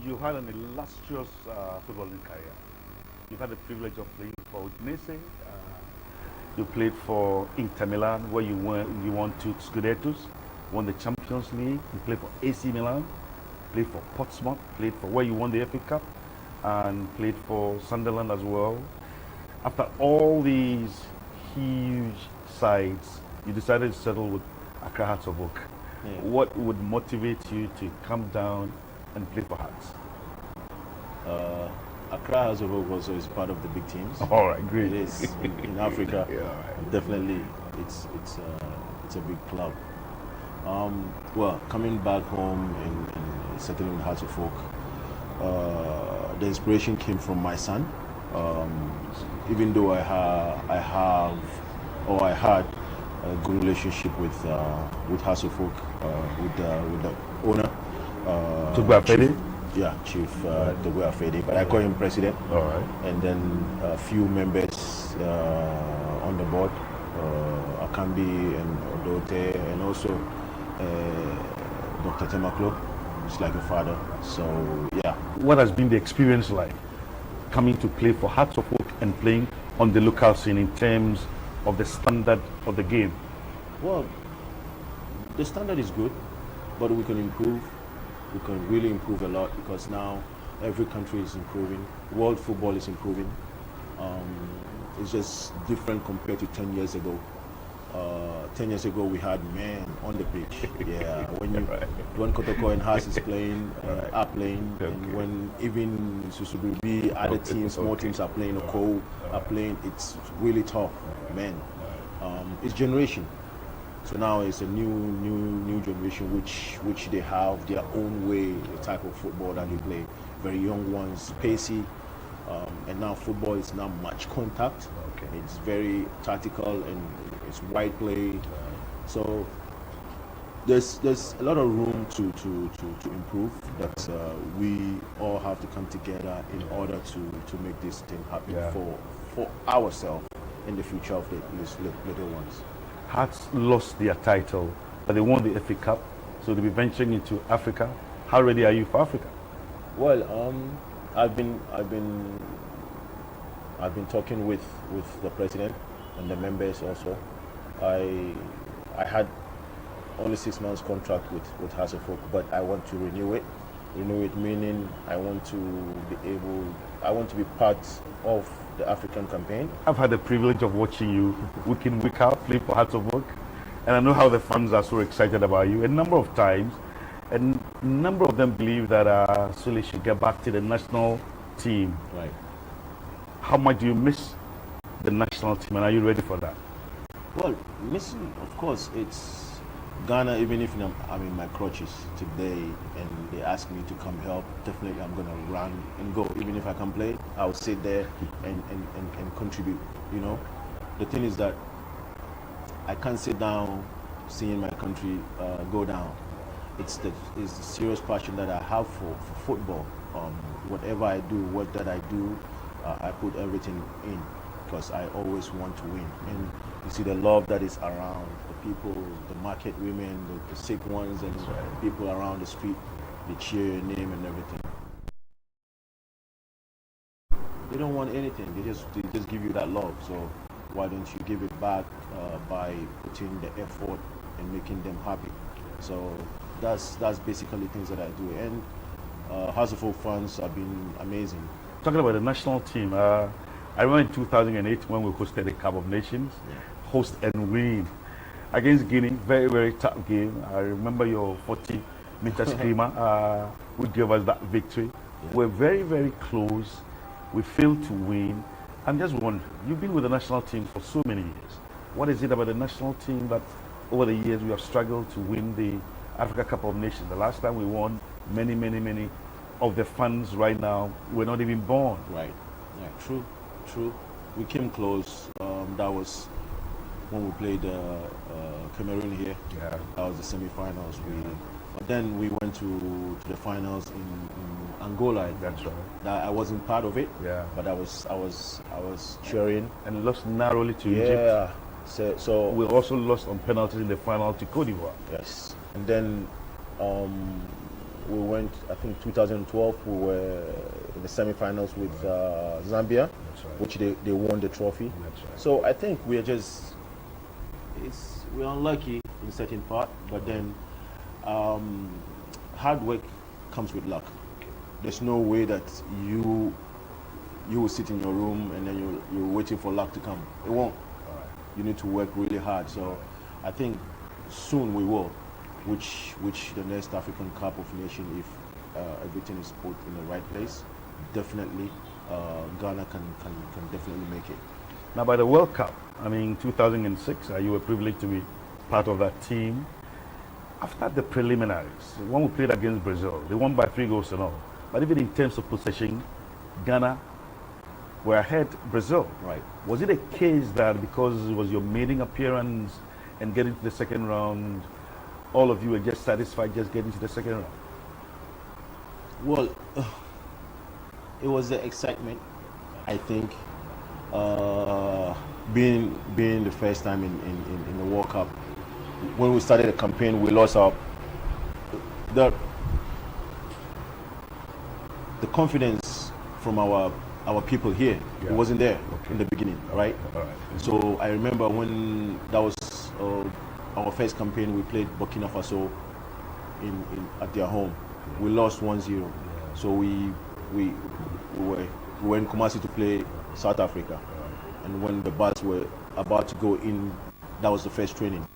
You had an illustrious footballing career. You've had the privilege of playing for Udinese. You played for Inter Milan, where you won two Scudettos, won the Champions League. You played for AC Milan, played for Portsmouth, played for where you won the FA Cup, and played for Sunderland as well. After all these huge sides, you decided to settle with Accra Hearts of Oak. Yeah. What would motivate you to come down and play for Hearts? Accra House of Hope also is part of the big teams. All right, great. It is in Africa. Yeah, right. Definitely, it's a big club. Well, coming back home and settling in Hearts of Oak, the inspiration came from my son. Even though I had a good relationship with Hearts of Oak, with the owner. Tugba Fede? Yeah, Chief Tugba Fede, but I call him President. All right. And then a few members on the board, Akambi and Odote, and also Dr. Temaklo, who's like a father. So yeah. What has been the experience like coming to play for Hearts of Oak and playing on the local scene in terms of the standard of the game? Well, the standard is good, but we can improve. We can really improve a lot because now every country is improving. World football is improving. It's just different compared to 10 years ago. 10 years ago we had men on the pitch. Yeah, when Kotoko and Haas is playing, are playing, and when even Susububi, other teams, small teams are playing, Oko are playing, it's really tough, man. It's generation. So now it's a new generation which they have their own way, the type of football that they play. Very young ones, pacey, and now football is not much contact. Okay. It's very tactical and it's wide play. So there's a lot of room to improve. But we all have to come together in order to make this thing happen for ourselves in the future of these little ones. Hearts lost their title, but they won the FA Cup, so they'll be venturing into Africa. How ready are you for Africa? Well, I've been talking with the president and the members also. I had only 6 months contract with Hearts of Oak, but I want to renew it. Renew it meaning I want to be part of the African campaign. I've had the privilege of watching you week in, week out play for Hearts of Oak, and I know how the fans are so excited about you. A number of times, and a number of them believe that Sulley should get back to the national team. Right. How much do you miss the national team, and are you ready for that? Well, missing, of course, it's Ghana. Even if I'm in my crutches today and they ask me to come help, definitely I'm gonna run and go. Even if I can play, I'll sit there and contribute. You know, the thing is that I can't sit down seeing my country go down. It's the serious passion that I have for football. Whatever I do, what that I do, I put everything in because I always want to win. And you see the love that is around the people, the market women, the sick ones, and people around the street. They cheer your name and everything. They don't want anything. They just give you that love. So why don't you give it back by putting the effort and making them happy? So that's basically things that I do. And House of Hope fans have been amazing. Talking about the national team, I remember in 2008 when we hosted the Cup of Nations, host and win against Guinea, very, very tough game. I remember your 40-meter screamer, who gave us that victory. Yeah. We're very, very close. We failed to win. I'm just wondering, you've been with the national team for so many years. What is it about the national team that over the years we have struggled to win the Africa Cup of Nations? The last time we won, many of the fans right now were not even born. Right. Yeah. True. We came close. That was when we played Cameroon here. Yeah. That was the semi-finals. But then we went to the finals in Angola. That's right. That I wasn't part of it. Yeah. But I was cheering. And lost narrowly to Egypt. Yeah. So We also lost on penalties in the final to Cote d'Ivoire. yes. And then we went, I think 2012, we were in the semi-finals with Zambia, right. which they won the trophy. That's right. So I think we're unlucky in certain part, but then hard work comes with luck. There's no way that you will sit in your room and then you're waiting for luck to come. It won't. All right. You need to work really hard. So I think soon we will, which the next African Cup of Nations, if everything is put in the right place, definitely Ghana can definitely make it. Now, by the World Cup, I mean 2006, you were privileged to be part of that team. After the preliminaries, when we played against Brazil, they won by 3 goals to 0. But even in terms of possession, Ghana were ahead Brazil. Right. Was it a case that because it was your maiden appearance and getting to the second round, all of you were just satisfied just getting to the second round? Well, it was the excitement, I think. Being the first time in the World Cup, when we started the campaign, we lost the confidence from our people here. Yeah. It wasn't there Okay. in the beginning, right? All right. So I remember when that was our first campaign, we played Burkina Faso at their home. We lost 1-0. So we were in Kumasi to play South Africa. And when the bus were about to go in, that was the first training.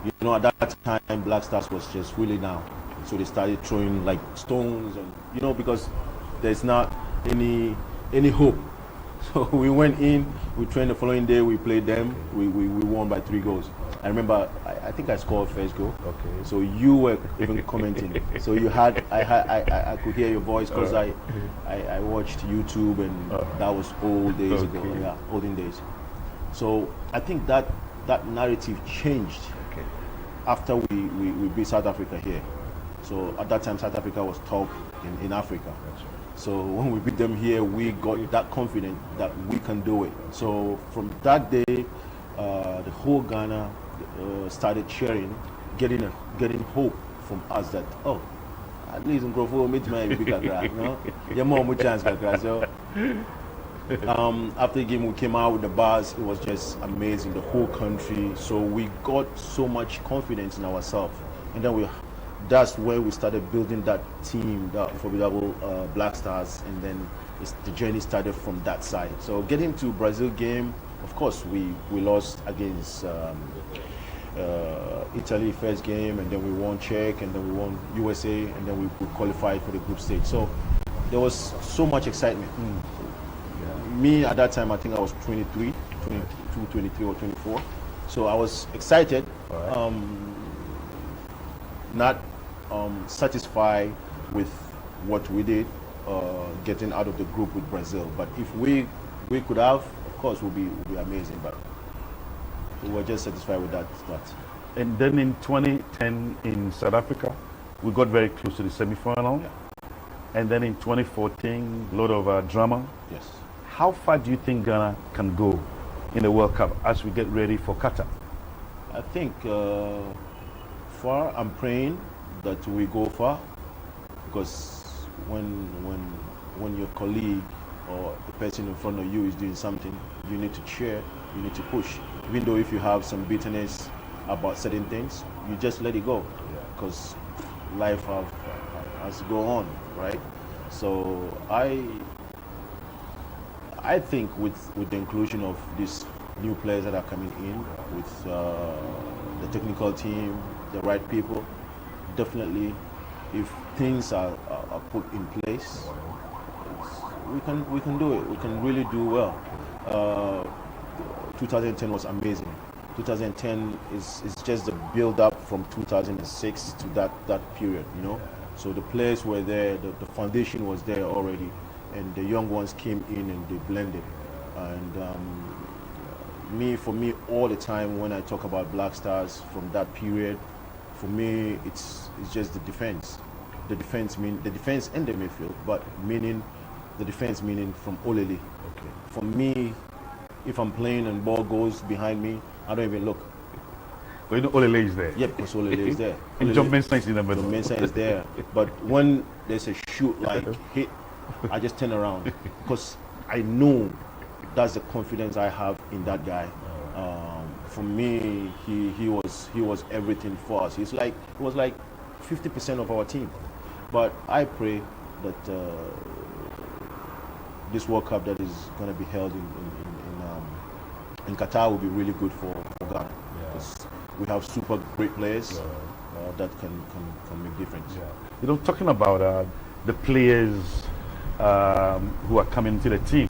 You know, at that time, Black Stars was just really down. So they started throwing like stones, and you know, because there's not any hope. So we went in, we trained the following day, we played them, we won by 3 goals. I remember, I think I scored first goal. Okay. So you were even commenting. So I could hear your voice because I watched YouTube, and that was old days ago. Okay. Yeah, olden days. So I think that narrative changed Okay. after we beat South Africa here. So at that time, South Africa was top in Africa. That's right. So when we beat them here, we got that confident that we can do it. So from that day, the whole Ghana started cheering, getting hope from us that, oh, at least in Grofo, meet my big kakra, you know, yeah, more chance kakra. So after the game, we came out with the bars. It was just amazing, the whole country. So we got so much confidence in ourselves, and then that's where we started building that team, that formidable Black Stars, and then the journey started from that side. So getting to Brazil game, of course, we lost against Italy first game, and then we won Czech, and then we won USA, and then we qualified for the group stage. So there was so much excitement. Me at that time, I think I was 23 or 24. So I was excited. All right. Not satisfied with what we did, getting out of the group with Brazil. But if we could have, of course, would be amazing. But we were just satisfied with that. And then in 2010 in South Africa, we got very close to the semi-final. Yeah. And then in 2014, a lot of drama. Yes. How far do you think Ghana can go in the World Cup as we get ready for Qatar? I think far. I'm praying that we go far, because when your colleague or the person in front of you is doing something, you need to cheer, you need to push. Even though if you have some bitterness about certain things, you just let it go, because life has to go on, right? So I think with the inclusion of these new players that are coming in, with the technical team, the right people, definitely, if things are put in place, we can do it. We can really do well. 2010 was amazing. 2010 is just the build up from 2006 to that period, you know. So the players were there, the foundation was there already, and the young ones came in and they blended. And for me, all the time when I talk about Black Stars from that period, for me it's just the defense. The defense and the midfield, but meaning the defense meaning from Olele. Okay. For me, if I'm playing and ball goes behind me, I don't even look. But you know, Olele is there. Yeah, because Sulley is there. And John Mensah is in the middle. John Mensah is there. But when there's a shoot like hit, I just turn around because I know that's the confidence I have in that guy. For me, he was everything for us. He was like 50% of our team. But I pray that this World Cup that is going to be held in Qatar will be really good for Ghana. Because we have super great players that can make difference. Yeah. You know, talking about the players who are coming to the team,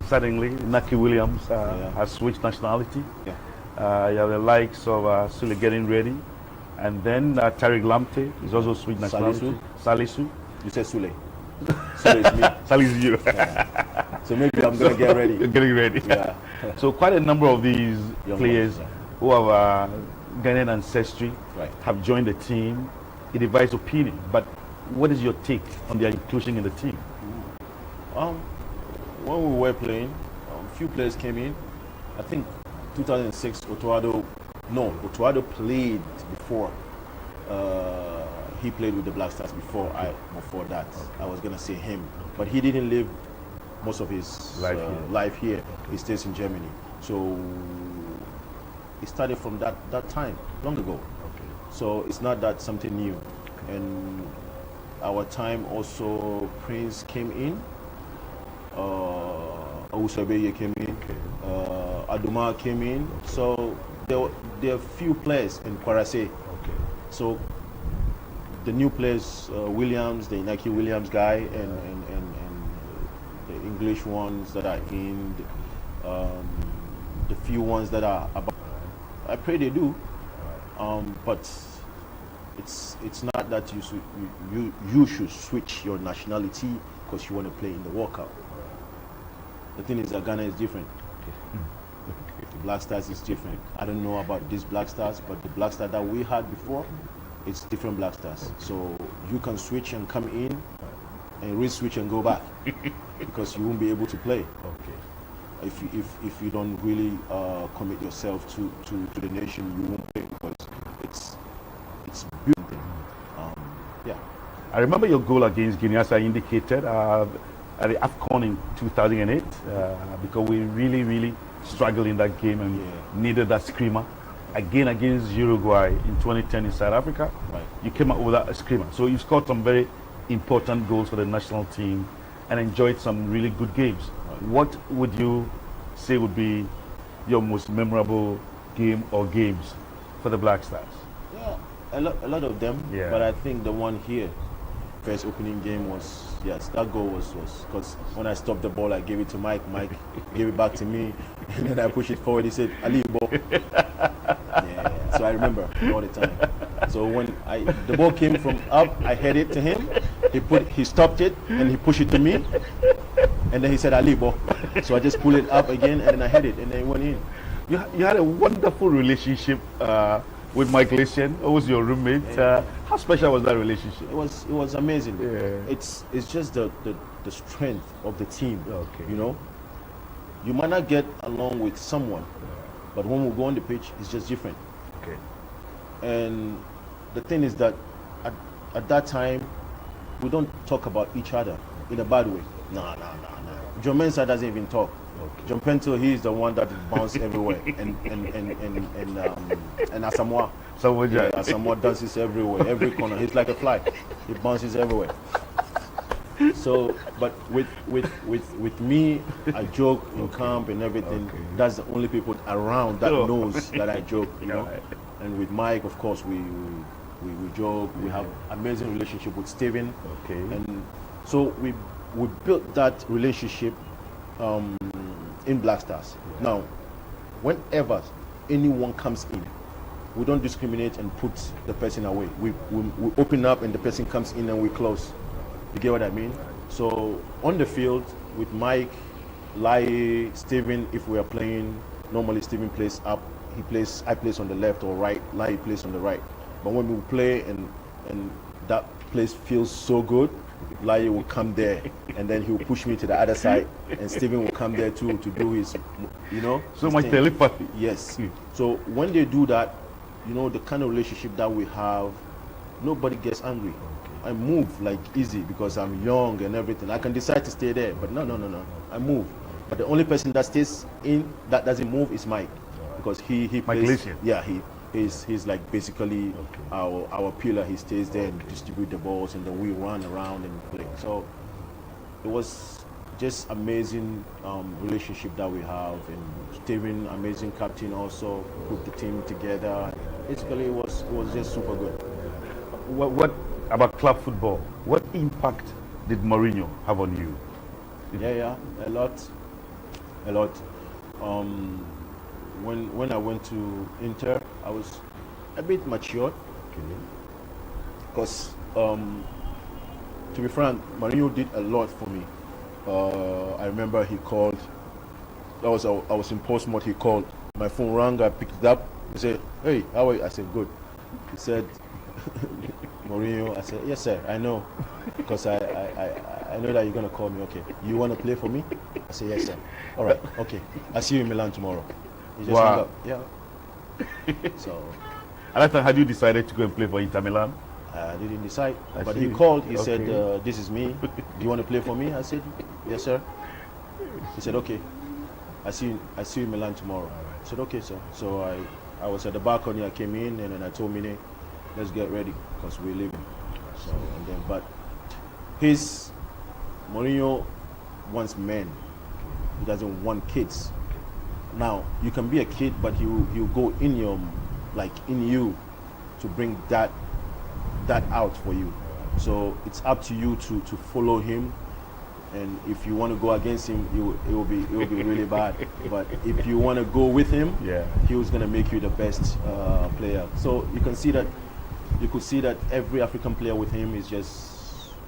suddenly Naki Williams has switched nationality. You have the likes of Sulley getting ready, and then Tariq Lamptey is also switched nationality. Salisu. You said Sulley. Sulley is me. Salisu is you. So maybe I'm gonna get ready. You're getting ready. Yeah. So quite a number of these Young players ones, who have Ghanaian ancestry Right. have joined the team. It divides opinion. But what is your take on their inclusion in the team? When we were playing, a few players came in. I think 2006, Otuado played before. He played with the Black Stars before that. I was gonna say him, but he didn't live most of his life here. He stays in Germany. So it started from that time, long ago. Okay. So it's not that something new. And our time also, Prince came in, Awusabeye came in, Aduma came in. So there are few players in Kwarase. Okay. So the new players, Williams, the Nike Williams guy, and the English ones that are in, the few ones that are about. I pray they do, but it's not that you should switch your nationality because you want to play in the World Cup. The thing is that Ghana is different. The Black Stars is different. I don't know about these Black Stars, but the Black Star that we had before, it's different Black Stars. So you can switch and come in and re-switch and go back because you won't be able to play. Okay. If you don't really commit yourself to the nation, you won't play because it's beautiful. Yeah. I remember your goal against Guinea, as I indicated, at the AFCON in 2008, because we really struggled in that game and needed that screamer. Again against Uruguay in 2010 in South Africa, you came out with that screamer. So you scored some very important goals for the national team and enjoyed some really good games. What would you say would be your most memorable game or games for the Black Stars? Yeah, a lot of them. Yeah. But I think the one here, first opening game was, yes, that goal was because when I stopped the ball, I gave it to Mike. Mike gave it back to me, and then I pushed it forward. He said, "Ali, ball." Yeah, so I remember all the time. So when the ball came from up, I headed it to him. He stopped it and he pushed it to me, and then he said, "Ali, ball." So I just pulled it up again, and then I headed it, and then it went in. You had a wonderful relationship with Mike Lessian, who was your roommate. How special was that relationship? It was amazing. Yeah. It's just the strength of the team. Okay. You know, you might not get along with someone, but when we go on the pitch, it's just different. Okay. And the thing is that at that time, we don't talk about each other in a bad way. No. John Mensah doesn't even talk. Okay. John Pentel, he's the one that bounces everywhere, and Asamoah. Asamoah dances everywhere, every corner. He's like a fly. He bounces everywhere. So, but with me, I joke in camp and everything. Okay. That's the only people around that knows that I joke, you know. Right. And with Mike, of course, we joke. We have amazing relationship with Steven. Okay. And so we built that relationship in Black Stars. Yeah. Now, whenever anyone comes in, we don't discriminate and put the person away. We open up and the person comes in and we close. You get what I mean? So on the field with Mike, Lai, Steven, if we are playing, normally Steven plays up. I place on the left or right. Lai plays on the right. But when we play and that place feels so good, Lai will come there, and then he'll push me to the other side, and Steven will come there too to do his, So his much thing. telepathy. Yes. So when they do that, the kind of relationship that we have, nobody gets angry. I move like easy because I'm young and everything. I can decide to stay there, but no. I move. But the only person that stays in that doesn't move is Mike, because he plays. Glacier. Yeah, he's like basically our pillar. He stays there and distribute the balls, and then we run around and play. So it was just amazing relationship that we have, and Steven, amazing captain, also put the team together. Basically, it was just super good. What about club football? What impact did Mourinho have on you? Yeah, a lot. When I went to Inter, I was a bit matured, because to be frank, Mourinho did a lot for me. I remember he called. I was in Portsmouth. He called. My phone rang. I picked it up. He said, "Hey, how are you?" I said, "Good." He said, "Mourinho." I said, "Yes, sir. I know, because I know that you're gonna call me. Okay, you want to play for me?" I said, "Yes, sir." "All right. Okay. I'll see you in Milan tomorrow." He just hung up. Yeah. So At that time, had you decided to go and play for Inter Milan? I didn't decide, but see. he called. He Okay. said, "This is me. Do you want to play for me?" I said, "Yes, sir." He said, "Okay. I see you in Milan tomorrow." I said, "Okay, sir." So I was at the balcony. I came in, and then I told Mine, "Let's get ready because we're leaving." So and then, but Mourinho wants men. He doesn't want kids. Now you can be a kid, but he'll go in you to bring that out for you. So it's up to you to follow him, and if you want to go against him, it will be really bad. But if you want to go with him, Yeah. he was gonna make you the best player. So you could see that every African player with him is just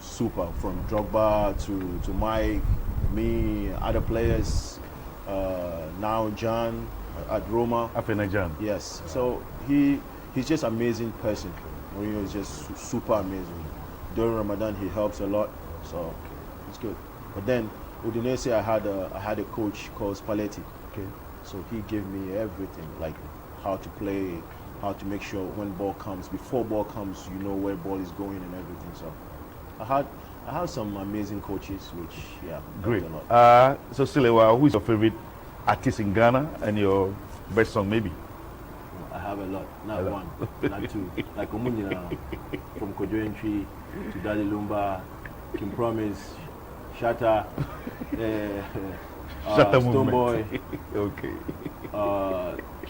super, from Drogba to Mike, me, other players, now John at Roma. Afenajan. Yes. So he's just amazing person. Mourinho is just super amazing. During Ramadan he helps a lot, so it's good. But then Udinese, I had a coach called Spalletti. Okay. So he gave me everything, like how to play, how to make sure when ball comes, before ball comes, you know where ball is going and everything. So I had some amazing coaches, which Great. helped a lot. So Sulley, who is your favorite artist in Ghana and your best song maybe? I have a lot, not one, not two. Like Omunyina, from Kojo Entry to Daddy Lumba, Kim Promise, Shatta, Shatta Stone movement. Boy, Okay.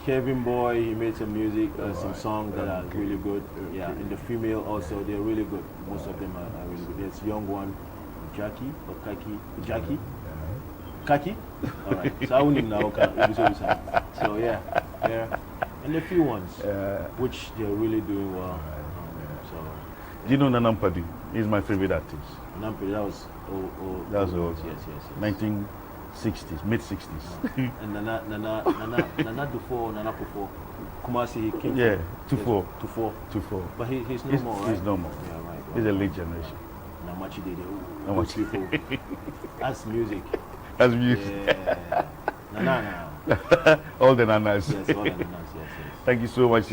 Kevin Boy. He made some music, some Right. songs that are really good. Yeah, and the female also, they're really good. Most of them are really good. There's young one, Jackie or Kaki, Jackie. Kaki? Alright. So I wouldn't know. So yeah. And a few ones which they're really doing well. So Do you know Nanam Padu? He's my favorite artist. Nampi, that was That was old. yes. 1960s, mid 60s. And Nana Dufo, Nana Kufo. Kumasi, he came Yeah, from 2-4. 2-4. 2-4. But he's no more, right? He's no more. Yeah, right. He's a late generation. Namachi Dede. Namachi. People. That's music. That's music. Yeah. Nana. All the nanas. Yes, all the nanas, yes. Thank you so much.